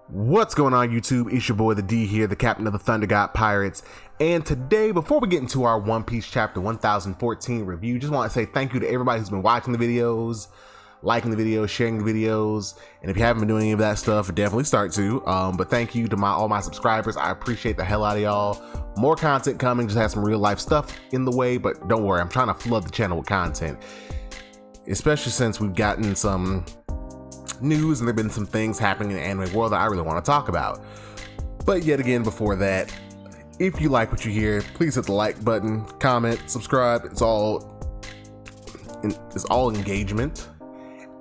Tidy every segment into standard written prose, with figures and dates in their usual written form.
What's going on, YouTube? It's your boy the D here, the captain of the Thunder God Pirates. And today, before we get into our One Piece chapter 1014 review, just want to say thank you to everybody who's been watching the videos, liking the videos, sharing the videos. And if you haven't been doing any of that stuff, definitely start to. But thank you to all my subscribers. I appreciate the hell out of y'all. More content coming, just have some real life stuff in the way, but don't worry, I'm trying to flood the channel with content. Especially since we've gotten some news and there have been some things happening in the anime world that I really want to talk about. But yet again, before that, if you like what you hear, please hit the like button, comment, subscribe. It's all engagement.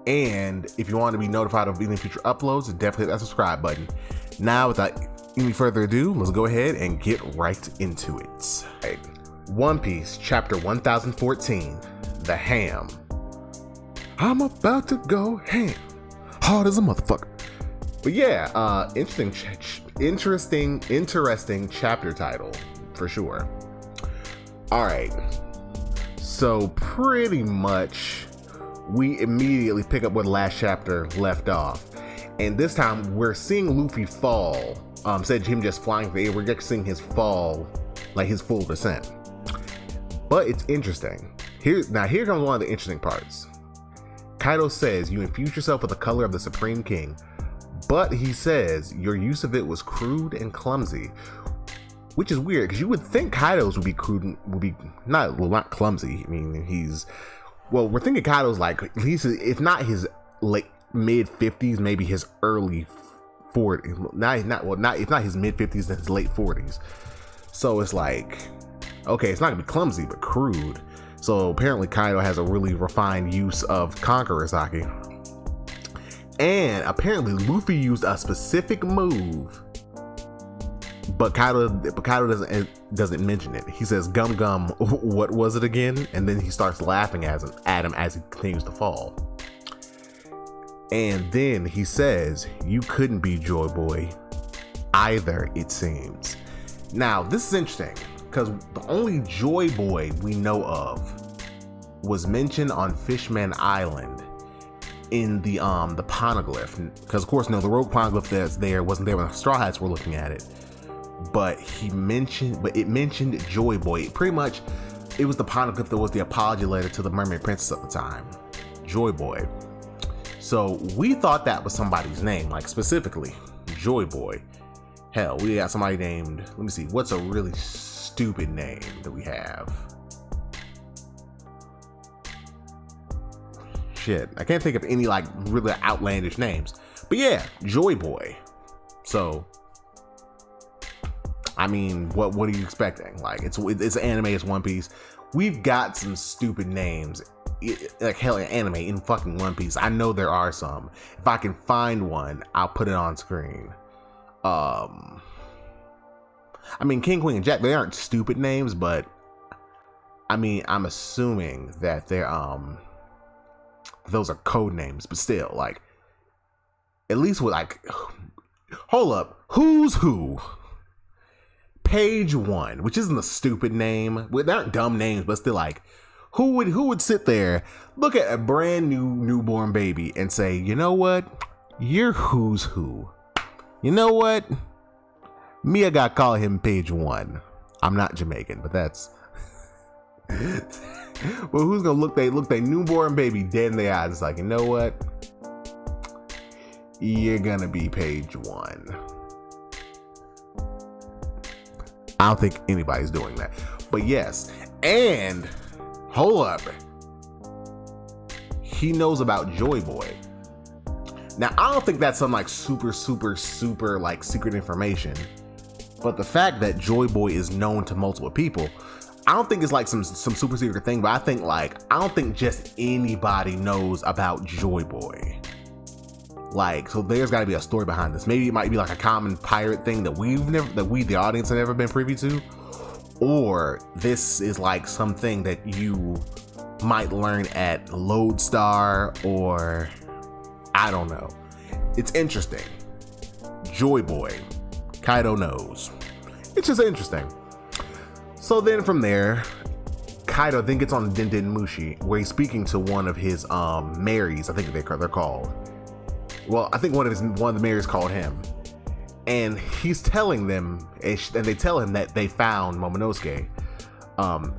And if you want to be notified of any future uploads, definitely hit that subscribe button. Now, without any further ado, let's go ahead and get right into it. Right. One Piece chapter 1014, The Ham. I'm about to go ham. Hard as a motherfucker. But yeah, interesting chapter title for sure. All right, so pretty much we immediately pick up where the last chapter left off, and this time we're seeing Luffy fall. Instead of him just flying through the air, we're just seeing his fall, like his full descent. But it's interesting. Here comes one of the interesting parts. Kaido says you infuse yourself with the color of the Supreme King, but he says your use of it was crude and clumsy, which is weird because you would think Kaido's would be crude and would be not clumsy. I mean, we're thinking Kaido's like, if not his late mid 50s, maybe his early 40s. If not his mid 50s, then his late 40s. So it's like, okay, it's not gonna be clumsy, but crude. So apparently Kaido has a really refined use of Conqueror Sake. And apparently Luffy used a specific move, but Kaido doesn't mention it. He says, "Gum gum, what was it again?" And then he starts laughing at him as he continues to fall. And then he says, "You couldn't be Joy Boy either, it seems." Now, this is interesting, because the only Joy Boy we know of was mentioned on Fishman Island in the poneglyph. Because of course, no, the rogue poneglyph that's there wasn't there when the Straw Hats were looking at it. But it mentioned Joy Boy. Pretty much, it was the poneglyph that was the apology letter to the Mermaid Princess at the time, Joy Boy. So we thought that was somebody's name, like specifically Joy Boy. Hell, we got somebody named, let me see, what's a really stupid name that we have? Shit, I can't think of any like really outlandish names. But yeah, Joy Boy. So, I mean, what are you expecting? Like, it's anime, it's One Piece. We've got some stupid names, like hell, anime in fucking One Piece. I know there are some. If I can find one, I'll put it on screen. I mean, King, Queen, and Jack, they aren't stupid names, but I mean, I'm assuming that they're those are code names, but still, like, at least with like, hold up, who's who? Page One, which isn't a stupid name. Well, they aren't dumb names, but still, like, who would sit there, look at a brand new newborn baby and say, you know what, you're who's who. You know what? Me, I gotta call him Page One. I'm not Jamaican, but that's well, who's gonna look they newborn baby dead in their eyes? It's like, you know what? You're gonna be Page One. I don't think anybody's doing that. But yes, and hold up. He knows about Joy Boy. Now, I don't think that's some like super like secret information, but the fact that Joy Boy is known to multiple people, I don't think it's like some super secret thing, but I don't think just anybody knows about Joy Boy. Like, so there's got to be a story behind this. Maybe it might be like a common pirate thing that we the audience have never been privy to, or this is like something that you might learn at Lodestar, or I don't know. It's interesting. Joy Boy. Kaido knows. It's just interesting. So then from there, Kaido then gets on Den Den Mushi, where he's speaking to one of his Marys, I think they're called. Well, I think one of the Marys called him. And he's telling them, and they tell him that they found Momonosuke.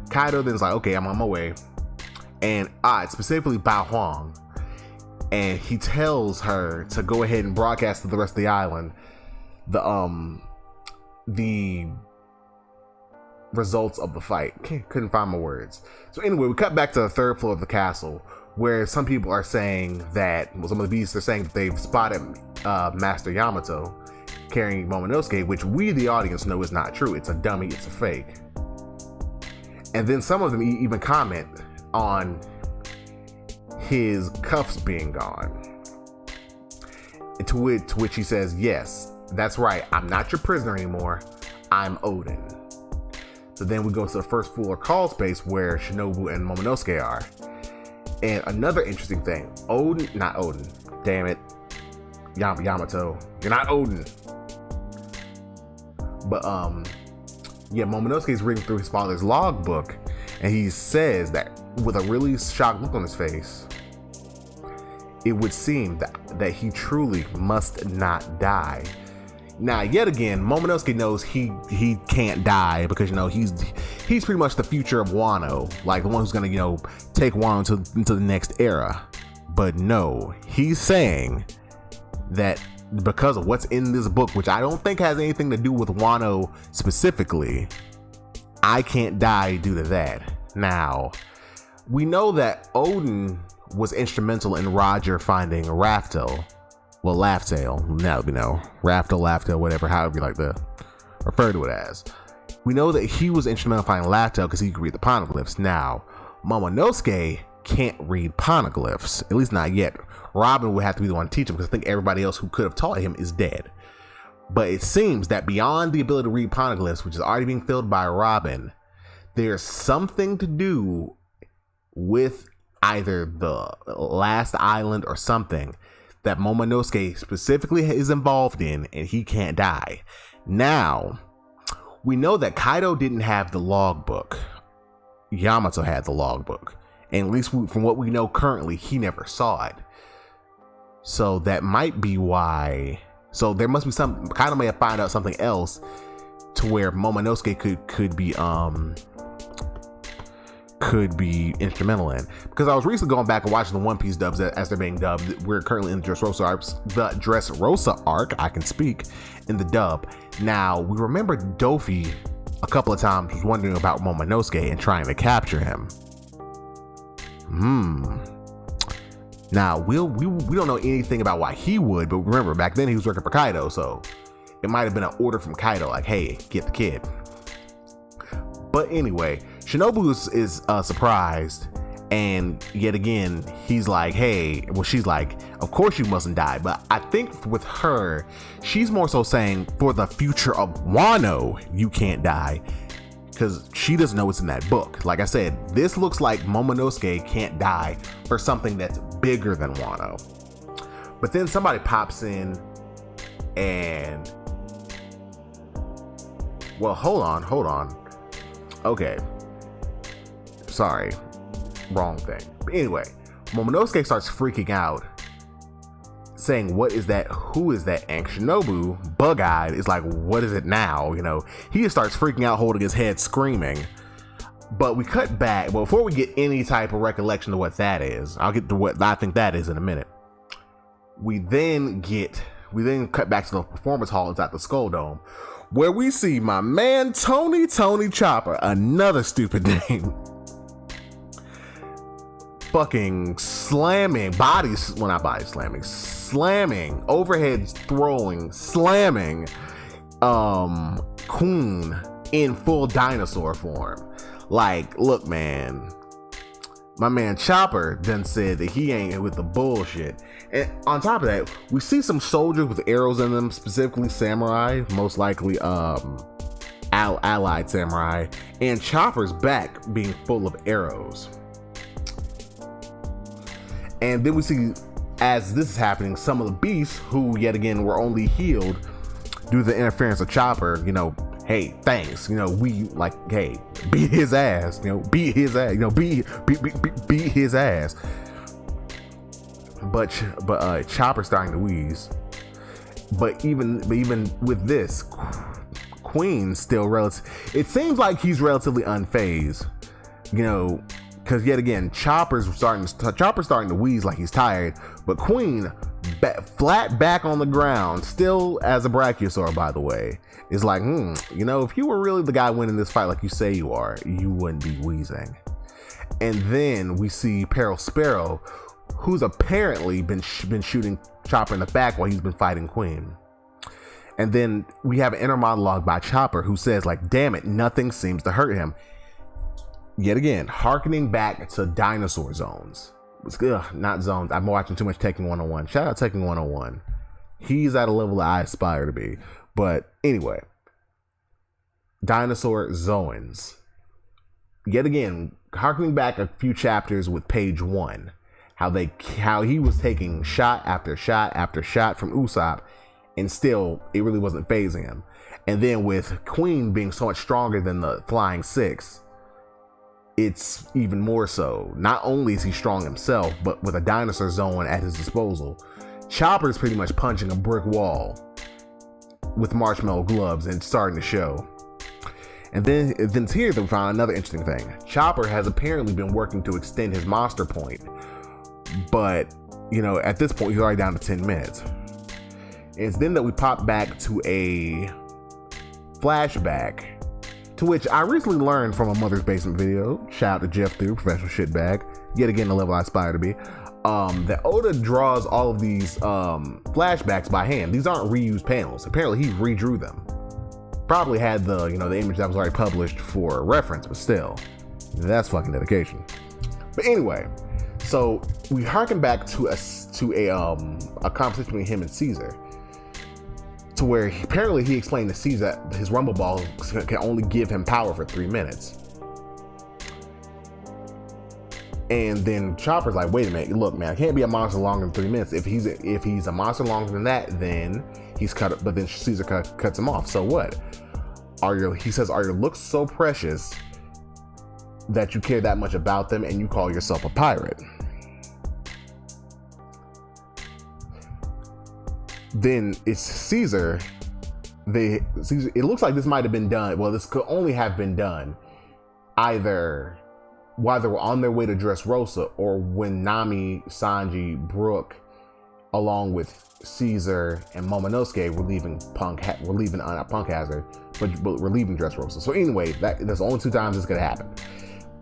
Kaido then's like, okay, I'm on my way. And specifically Bao Huang. And he tells her to go ahead and broadcast to the rest of the island the results of the fight. Couldn't find my words. So anyway, we cut back to the third floor of the castle, where some people are saying that, well, some of the beasts are saying that they've spotted Master Yamato carrying Momonosuke, which we, the audience, know is not true. It's a dummy, it's a fake. And then some of them even comment on his cuffs being gone. To which he says, yes, that's right, I'm not your prisoner anymore, I'm Odin. So then we go to the first floor call space where Shinobu and Momonosuke are. And another interesting thing, Yamato, you're not Odin. But Momonosuke's reading through his father's logbook, and he says that with a really shocked look on his face, it would seem that he truly must not die. Now, yet again, Momonosuke knows he can't die because, he's pretty much the future of Wano, like the one who's gonna, take Wano into the next era. But no, he's saying that because of what's in this book, which I don't think has anything to do with Wano specifically, I can't die due to that. Now, we know that Odin was instrumental in Roger finding Raftel. Well, Laugh-Tail, now we know. Raftel, whatever, however you like to refer to it as. We know that he was instrumental in finding Laugh-Tail because he could read the poneglyphs. Now, Momonosuke can't read poneglyphs, at least not yet. Robin would have to be the one to teach him because I think everybody else who could have taught him is dead. But it seems that beyond the ability to read poneglyphs, which is already being filled by Robin, there's something to do with either the last island or something that Momonosuke specifically is involved in, and he can't die. Now, we know that Kaido didn't have the logbook. Yamato had the logbook. And at least from what we know currently, he never saw it. So that might be why. So there must be some, Kaido may have found out something else to where Momonosuke could be instrumental in. Because I was recently going back and watching the One Piece dubs as they're being dubbed. We're currently in the Dressrosa arc, I can speak, in the dub. Now, we remember Dofi a couple of times was wondering about Momonosuke and trying to capture him. Now, we don't know anything about why he would, but remember, back then he was working for Kaido, so it might have been an order from Kaido, like, hey, get the kid. But anyway, Shinobu is surprised, and yet again, he's like, hey, well, she's like, of course you mustn't die. But I think with her, she's more so saying, for the future of Wano, you can't die, because she doesn't know what's in that book. Like I said, this looks like Momonosuke can't die for something that's bigger than Wano. But then somebody pops in and, well, hold on. Okay. Sorry. Wrong thing. But anyway, Momonosuke starts freaking out, saying, what is that? Who is that? And Shinobu, bug-eyed, is like, what is it now? He just starts freaking out, holding his head, screaming. But we cut back. But before we get any type of recollection of what that is, I'll get to what I think that is in a minute. We then cut back to the performance hall inside the Skull Dome, where we see my man Tony Chopper, another stupid name, fucking slamming, slamming, overhead throwing, slamming Queen in full dinosaur form. Like, look, man, my man Chopper then said that he ain't with the bullshit. And on top of that, we see some soldiers with arrows in them, specifically samurai, most likely allied samurai, and Chopper's back being full of arrows. And then we see, as this is happening, some of the beasts, who yet again were only healed due to the interference of Chopper, hey, thanks, we like, hey, beat his ass, beat his ass, beat his ass. But Chopper's starting to wheeze. But even with this, Queen still relative. It seems like he's relatively unfazed, you know, because yet again, Chopper's starting to wheeze like he's tired, but Queen, flat back on the ground, still as a Brachiosaur, by the way, is like, you know, if you were really the guy winning this fight like you say you are, you wouldn't be wheezing. And then we see Peril Sparrow, who's apparently been shooting Chopper in the back while he's been fighting Queen. And then we have an inner monologue by Chopper who says, like, damn it, nothing seems to hurt him. Yet again, hearkening back to dinosaur zones. Not zones. I'm watching too much Tekken 101. Shout out Tekken 101. He's at a level that I aspire to be. But anyway, dinosaur zones. Yet again, hearkening back a few chapters with page 1. How he was taking shot after shot after shot from Usopp, and still it really wasn't phasing him. And then with Queen being so much stronger than the Flying Six, it's even more so. Not only is he strong himself, but with a dinosaur zone at his disposal, Chopper's pretty much punching a brick wall with marshmallow gloves and starting to show. And then it's here that we found another interesting thing. Chopper has apparently been working to extend his monster point, but you know, at this point he's already down to 10 minutes. It's then that we pop back to a flashback, to which I recently learned from a Mother's Basement video. Shout out to Jeff through professional shitbag. Yet again, the level I aspire to be. That Oda draws all of these flashbacks by hand. These aren't reused panels. Apparently, he redrew them. Probably had the image that was already published for reference, but still, that's fucking dedication. But anyway, so we harken back to a conversation between him and Caesar, to where apparently he explained to Caesar that his Rumble Ball can only give him power for 3 minutes. And then Chopper's like, wait a minute, look, man, I can't be a monster longer than 3 minutes. If he's a monster longer than that, then he's cut. But then Caesar cuts him off. So what? He says, are your looks so precious that you care that much about them and you call yourself a pirate? Then it's Caesar. It looks like this might have been done. Well, this could only have been done either while they were on their way to Dressrosa, or when Nami, Sanji, Brook, along with Caesar and Momonosuke were leaving not Punk Hazard, but we're leaving Dressrosa. So anyway, that's the only 2 times this could happen.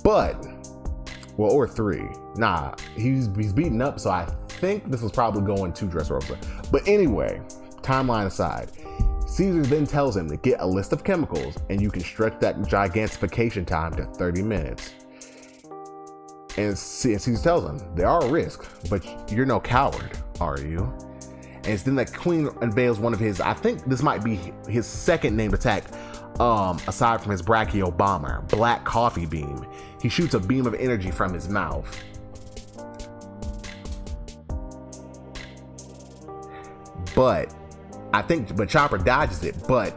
But, well, or 3. Nah, he's beaten up, so I think this was probably going to Dressrosa. But anyway, timeline aside, Caesar then tells him to get a list of chemicals and you can stretch that gigantification time to 30 minutes. And Caesar tells him, there are risks, but you're no coward, are you? And it's then that Queen unveils one of his, I think this might be his second named attack, aside from his Brachio Bomber, Black Coffee Beam. He shoots a beam of energy from his mouth. But Chopper dodges it, but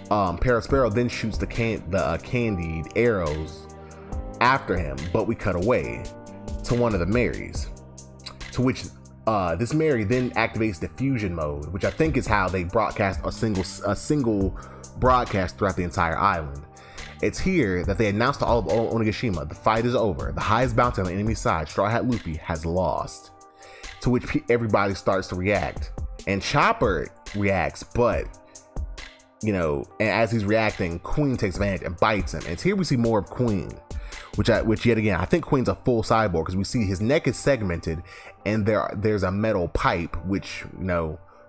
Perospero then shoots the candied arrows after him, but we cut away to one of the Marys, to which this Mary then activates diffusion mode, which I think is how they broadcast a single broadcast throughout the entire island. It's here that they announce to all of Onigashima the fight is over. The highest bounty on the enemy side, Straw Hat Luffy, has lost. To which everybody starts to react. And Chopper reacts, but, and as he's reacting, Queen takes advantage and bites him. And it's here we see more of Queen, which yet again, I think Queen's a full cyborg, because we see his neck is segmented and there's a metal pipe, which,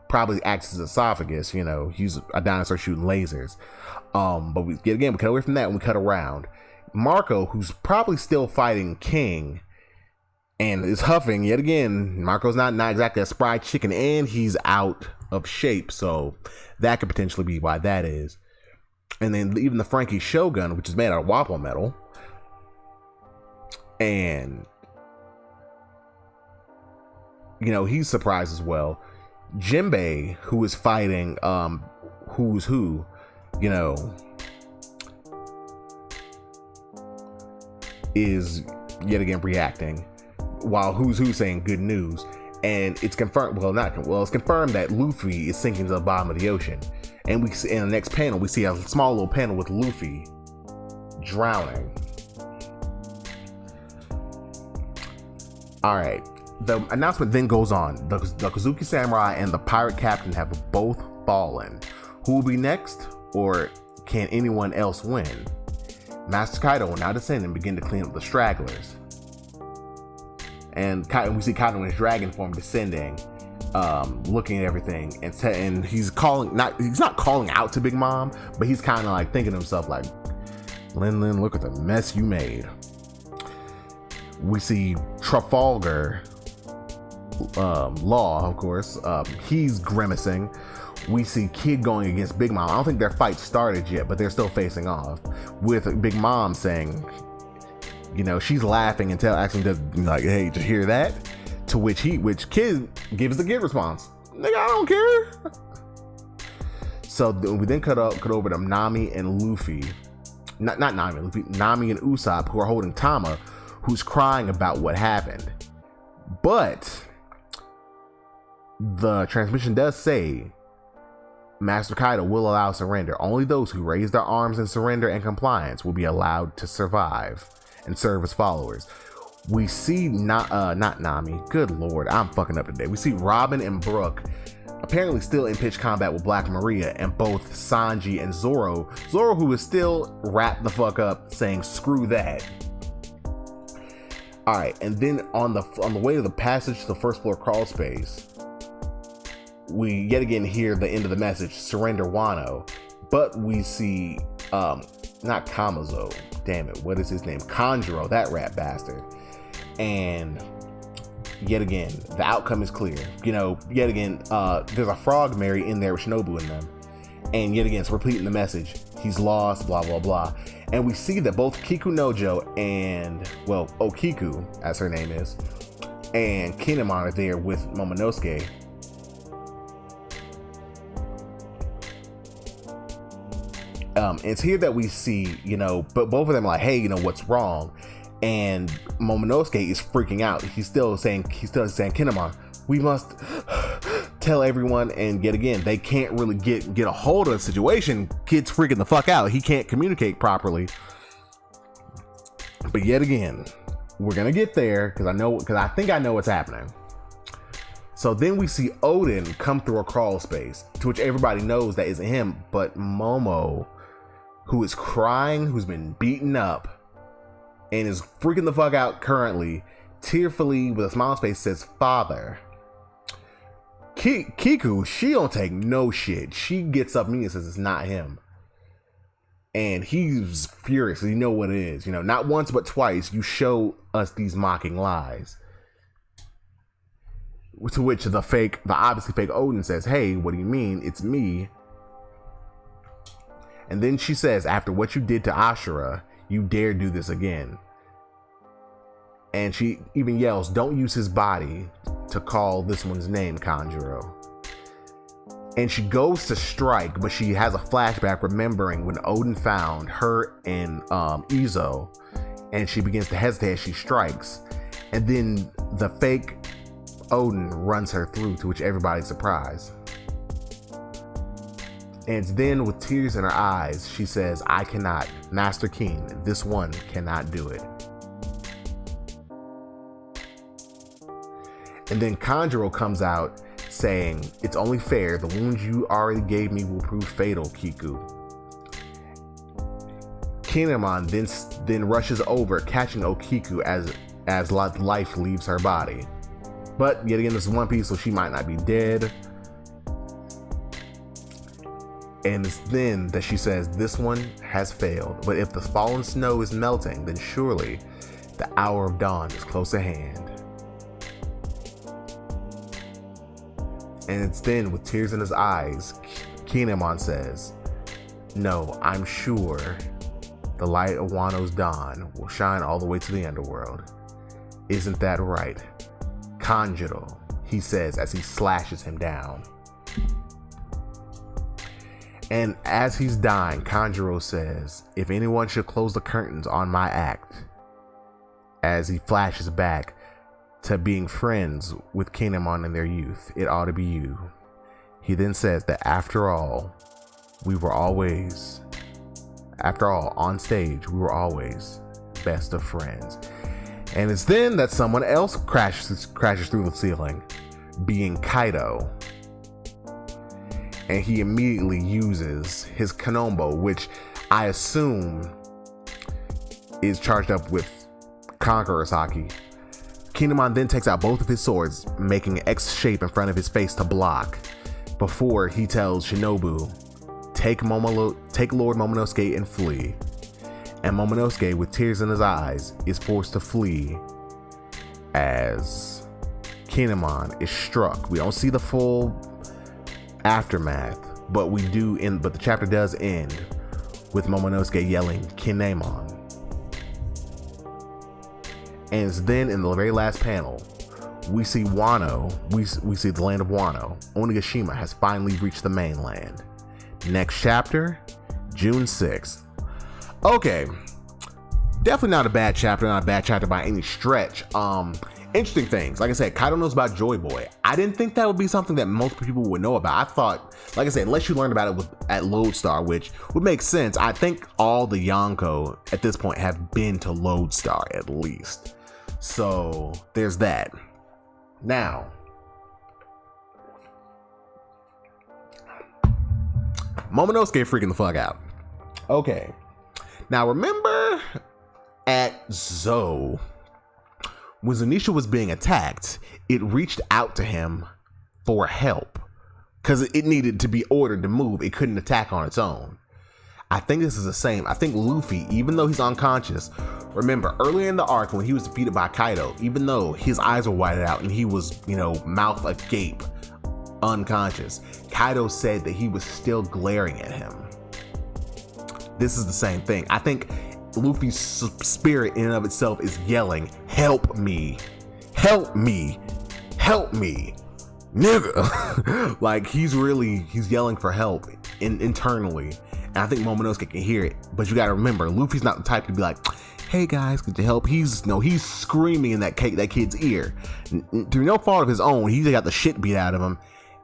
probably acts as esophagus. He's a dinosaur shooting lasers. But we cut away from that and we cut around. Marco, who's probably still fighting King, and is huffing yet again. Marco's not exactly a spry chicken, and he's out of shape, so that could potentially be why that is. And then even the Frankie Shogun, which is made out of Wappo metal, and he's surprised as well. Jinbei, who is fighting Who's Who, is yet again reacting, while Who's Who saying good news. and it's confirmed. It's confirmed that Luffy is sinking to the bottom of the ocean. And we see in the next panel, we see a small little panel with Luffy drowning. All right. The announcement then goes on. The Kozuki Samurai and the pirate captain have both fallen. Who will be next, or can anyone else win? Master Kaido will now descend and begin to clean up the stragglers. And we see Kaido in his dragon form descending, looking at everything, and he's not calling out to Big Mom, but he's kind of like thinking to himself like, Lin, look at the mess you made. We see Trafalgar Law, of course. He's grimacing. We see Kid going against Big Mom. I don't think their fight started yet, but they're still facing off, with Big Mom saying, she's laughing until asking, like, hey, did you hear that? To which Kid gives the Kid response, nigga, I don't care. So we then cut over to Nami and Luffy. Not Nami, Luffy, Nami and Usopp, who are holding Tama, who's crying about what happened. But the transmission does say Master Kaido will allow surrender. Only those who raise their arms in surrender and compliance will be allowed to survive and serve as followers. We see not Nami. Good lord, I'm fucking up today. We see Robin and Brooke apparently still in pitched combat with Black Maria, and both Sanji and Zoro, who is still wrapped the fuck up, saying screw that. All right, and then on the way to the passage to the first floor crawl space, we yet again hear the end of the message, surrender Wano, but we see not Kamazo, damn it, what is his name? Kanjuro, that rat bastard. And yet again, the outcome is clear. Yet again, there's a frog Mary in there with Shinobu in them. And yet again, it's repeating the message. He's lost, blah, blah, blah. And we see that both Kiku Nojo and, Okiku, as her name is, and Kinemon are there with Momonosuke. It's here that we see, but both of them are like, hey, what's wrong? And Momonosuke is freaking out. He's still saying, Kinemon, we must tell everyone. And yet again, they can't really get a hold of the situation. Kid's freaking the fuck out. He can't communicate properly. But yet again, we're gonna get there because I think I know what's happening. So then we see Odin come through a crawl space, to which everybody knows that isn't him, but Momo, who is crying, who's been beaten up, and is freaking the fuck out currently, tearfully with a smile on his face says, Father. Kiku, she don't take no shit. She gets up me and says it's not him. And he's furious. You know what it is. Not once but twice you show us these mocking lies. To which the obviously fake Odin says, hey, what do you mean? It's me. And then she says, after what you did to Ashura, you dare do this again. And she even yells, don't use his body to call this one's name, Kanjuro. And she goes to strike, but she has a flashback remembering when Odin found her and Izo, and she begins to hesitate as she strikes. And then the fake Odin runs her through, to which everybody's surprised. And then with tears in her eyes, she says, I cannot, Master King, this one cannot do it. And then Kanjuro comes out saying, it's only fair, the wounds you already gave me will prove fatal, Kiku. Kinemon then rushes over, catching Okiku as life leaves her body. But yet again, this is One Piece, so she might not be dead. And it's then that she says, this one has failed, but if the fallen snow is melting, then surely the hour of dawn is close at hand. And it's then, with tears in his eyes, Kinemon says, no, I'm sure the light of Wano's dawn will shine all the way to the underworld. Isn't that right? Kanjuro, he says as he slashes him down. And as he's dying, Kanjuro says, if anyone should close the curtains on my act, as he flashes back to being friends with Kinemon in their youth. It ought to be you. He then says that after all, on stage, we were always best of friends. And it's then that someone else crashes through the ceiling, being Kaido. And he immediately uses his Kanombo, which I assume is charged up with Conqueror's Haki. Kinemon then takes out both of his swords, making an X shape in front of his face to block, before he tells Shinobu, take Lord Momonosuke and flee. And Momonosuke, with tears in his eyes, is forced to flee as Kinemon is struck. We don't see the full aftermath, but the chapter does end with Momonosuke yelling Kinemon. And it's then in the very last panel, we see Wano, we see the land of Wano. Onigashima has finally reached the mainland. Next chapter, June 6th. Okay, definitely not a bad chapter by any stretch. Interesting things. Like I said, Kaido knows about Joy Boy. I didn't think that would be something that most people would know about. I thought, like I said, unless you learned about it at Lodestar, which would make sense. I think all the Yonko at this point have been to Lodestar at least. So there's that. Now, Momonosuke freaking the fuck out. Okay. Now remember at Zou, when Zunisha was being attacked, it reached out to him for help because it needed to be ordered to move. It couldn't attack on its own. I think this is the same. I think Luffy, even though he's unconscious, remember earlier in the arc when he was defeated by Kaido, even though his eyes were whited out and he was, mouth agape, unconscious, Kaido said that he was still glaring at him. This is the same thing. I think Luffy's spirit in and of itself is yelling, help me, help me, help me, nigga. Like he's yelling for help internally. And I think Momonosuke can hear it, but you gotta remember, Luffy's not the type to be like, hey guys, could you help? He's screaming in that kid's ear. Through no fault of his own, he got the shit beat out of him.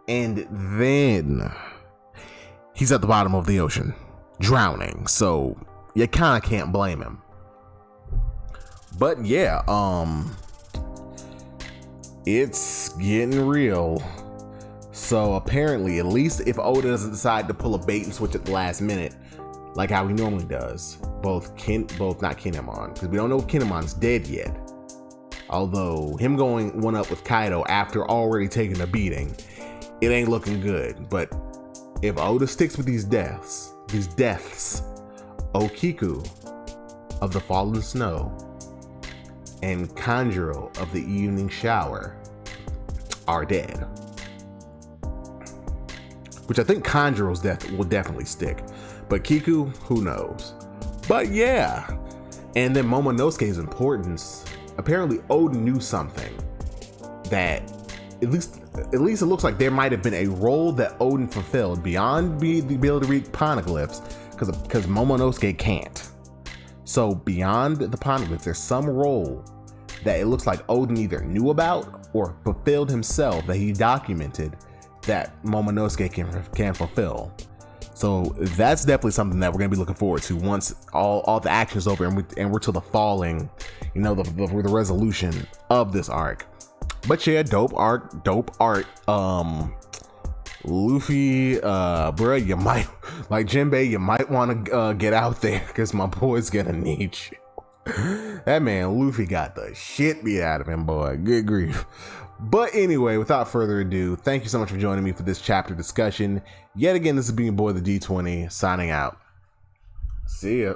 And then he's at the bottom of the ocean, drowning. So you kind of can't blame him. But yeah, it's getting real. So apparently, at least if Oda doesn't decide to pull a bait and switch at the last minute, like how he normally does, both not Kinemon, because we don't know if Kinemon's dead yet. Although him going one up with Kaido after already taking a beating, it ain't looking good. But if Oda sticks with these deaths, Okiku of the Fallen Snow and Kanjuro of the Evening Shower are dead. Which I think Kanjuro's death will definitely stick. But Kiku, who knows? But yeah. And then Momonosuke's importance. Apparently Oden knew something that at least it looks like there might have been a role that Oden fulfilled beyond the ability to read poneglyphs, because Momonosuke can't. So beyond the poneglyphs, there's some role that it looks like Oden either knew about or fulfilled himself that he documented that Momonosuke can fulfill. So that's definitely something that we're gonna be looking forward to once all the action is over and we're to the falling, the resolution of this arc. But yeah, dope art. Luffy, bruh, you might, like Jinbei, you might want to get out there because my boy's gonna need you. That man Luffy got the shit beat out of him, boy. Good grief. But anyway, without further ado, thank you so much for joining me for this chapter discussion. Yet again, this is being boy the D20 signing out. See ya.